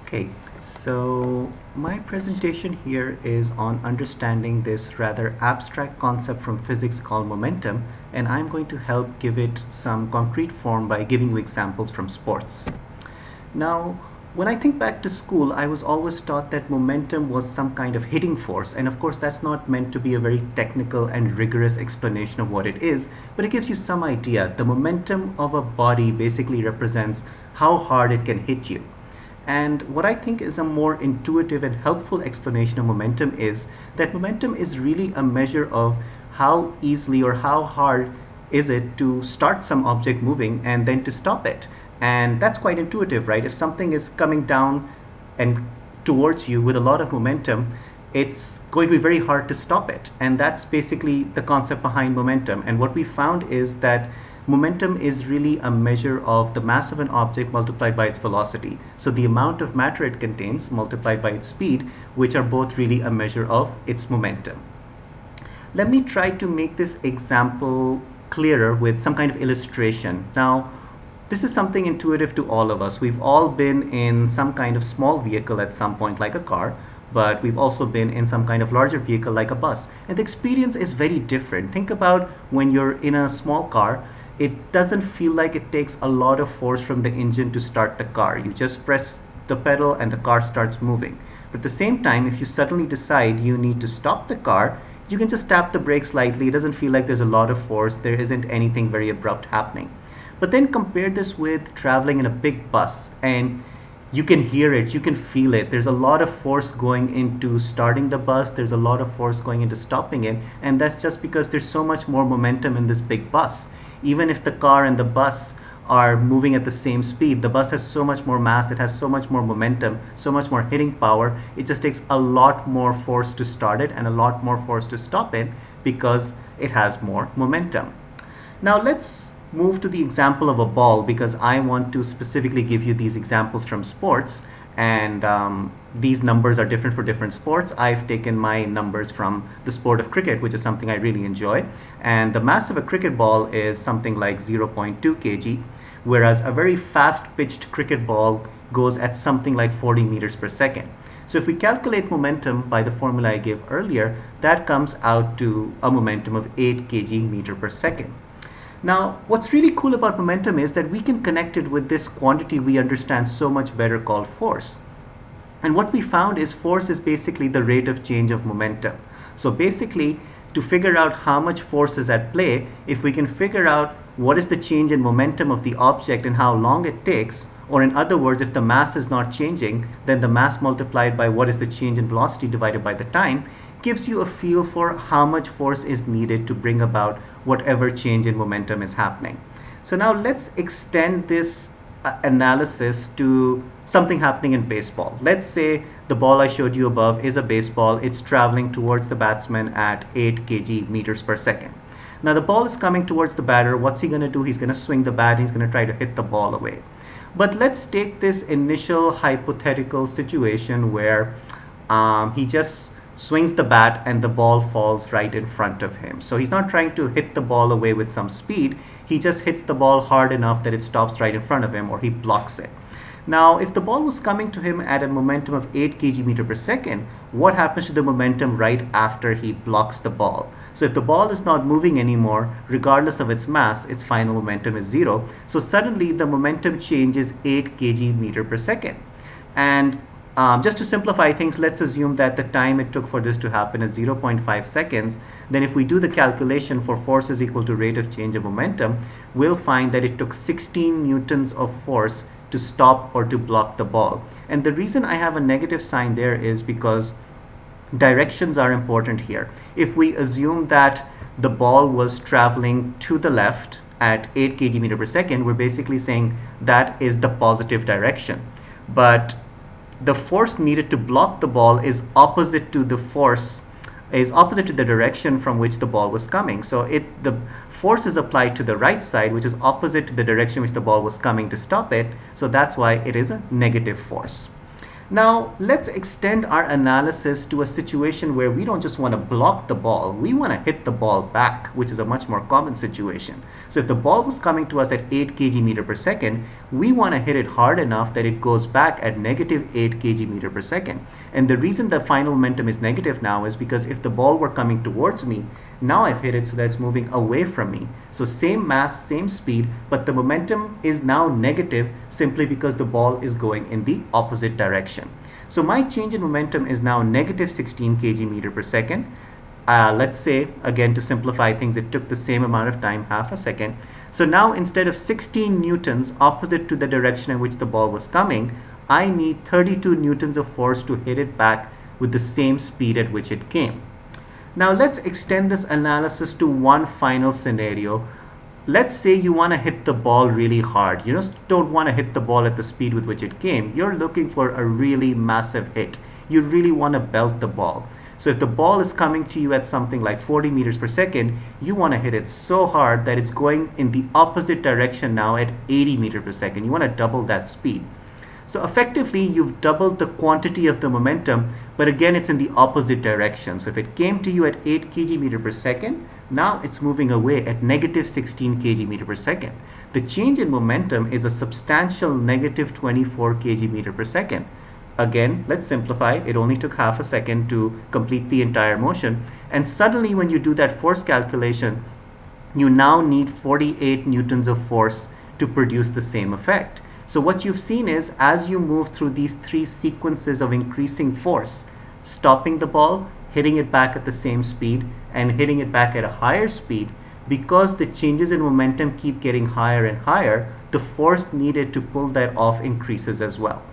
Okay, so my presentation here is on understanding this rather abstract concept from physics called momentum, and I'm going to help give it some concrete form by giving you examples from sports. Now, when I think back to school, I was always taught that momentum was some kind of hitting force, and of course, that's not meant to be a very technical and rigorous explanation of what it is, but it gives you some idea. The momentum of a body basically represents how hard it can hit you. And what I think is a more intuitive and helpful explanation of momentum is that momentum is really a measure of how easily or how hard is it to start some object moving and then to stop it. And that's quite intuitive, right? If something is coming down and towards you with a lot of momentum, it's going to be very hard to stop it. And that's basically the concept behind momentum. And what we found is that momentum is really a measure of the mass of an object multiplied by its velocity. So the amount of matter it contains multiplied by its speed, which are both really a measure of its momentum. Let me try to make this example clearer with some kind of illustration. Now, this is something intuitive to all of us. We've all been in some kind of small vehicle at some point, like a car, but we've also been in some kind of larger vehicle like a bus. And the experience is very different. Think about when you're in a small car, it doesn't feel like it takes a lot of force from the engine to start the car. You just press the pedal and the car starts moving. But at the same time, if you suddenly decide you need to stop the car, you can just tap the brakes lightly. It doesn't feel like there's a lot of force. There isn't anything very abrupt happening. But then compare this with traveling in a big bus, and you can hear it, you can feel it. There's a lot of force going into starting the bus, there's a lot of force going into stopping it, and that's just because there's so much more momentum in this big bus. Even if the car and the bus are moving at the same speed, the bus has so much more mass, it has so much more momentum, so much more hitting power. It just takes a lot more force to start it and a lot more force to stop it because it has more momentum. Now let's move to the example of a ball, because I want to specifically give you these examples from sports, and these numbers are different for different sports. I've taken my numbers from the sport of cricket, which is something I really enjoy, and the mass of a cricket ball is something like 0.2 kg, whereas a very fast pitched cricket ball goes at something like 40 meters per second. So if we calculate momentum by the formula I gave earlier, that comes out to a momentum of 8 kg meter per second. Now, what's really cool about momentum is that we can connect it with this quantity we understand so much better called force. And what we found is force is basically the rate of change of momentum. So basically, to figure out how much force is at play, if we can figure out what is the change in momentum of the object and how long it takes, or in other words, if the mass is not changing, then the mass multiplied by what is the change in velocity divided by the time, gives you a feel for how much force is needed to bring about whatever change in momentum is happening. So now let's extend this analysis to something happening in baseball. Let's say the ball I showed you above is a baseball. It's traveling towards the batsman at 8 kg meters per second. Now the ball is coming towards the batter. What's he going to do? He's going to swing the bat. He's going to try to hit the ball away. But let's take this initial hypothetical situation where he just swings the bat and the ball falls right in front of him. So he's not trying to hit the ball away with some speed. He just hits the ball hard enough that it stops right in front of him, or he blocks it. Now, if the ball was coming to him at a momentum of 8 kg meter per second, what happens to the momentum right after he blocks the ball? So if the ball is not moving anymore, regardless of its mass, its final momentum is 0. So suddenly the momentum changes 8 kg meter per second. And just to simplify things, let's assume that the time it took for this to happen is 0.5 seconds. Then if we do the calculation for force is equal to rate of change of momentum, we'll find that it took 16 newtons of force to stop or to block the ball. And the reason I have a negative sign there is because directions are important here. If we assume that the ball was traveling to the left at 8 kg meter per second, we're basically saying that is the positive direction. But the force needed to block the ball is opposite to the direction from which the ball was coming. So the force is applied to the right side, which is opposite to the direction which the ball was coming to stop it. So that's why it is a negative force. Now, let's extend our analysis to a situation where we don't just want to block the ball, we want to hit the ball back, which is a much more common situation. So if the ball was coming to us at 8 kg meter per second, we want to hit it hard enough that it goes back at negative 8 kg meter per second. And the reason the final momentum is negative now is because if the ball were coming towards me, now I've hit it so that it's moving away from me. So same mass, same speed, but the momentum is now negative simply because the ball is going in the opposite direction. So my change in momentum is now negative 16 kg meter per second. Let's say, again, to simplify things, it took the same amount of time, half a second. So now instead of 16 newtons opposite to the direction in which the ball was coming, I need 32 newtons of force to hit it back with the same speed at which it came. Now let's extend this analysis to one final scenario. Let's say you want to hit the ball really hard. You just don't want to hit the ball at the speed with which it came. You're looking for a really massive hit. You really want to belt the ball. So if the ball is coming to you at something like 40 meters per second, you want to hit it so hard that it's going in the opposite direction now at 80 meters per second. You want to double that speed. So effectively, you've doubled the quantity of the momentum, but again, it's in the opposite direction. So if it came to you at 8 kg meter per second, now it's moving away at negative 16 kg meter per second. The change in momentum is a substantial negative 24 kg meter per second. Again, let's simplify. It only took half a second to complete the entire motion. And suddenly, when you do that force calculation, you now need 48 newtons of force to produce the same effect. So what you've seen is, as you move through these three sequences of increasing force, stopping the ball, hitting it back at the same speed, and hitting it back at a higher speed, because the changes in momentum keep getting higher and higher, the force needed to pull that off increases as well.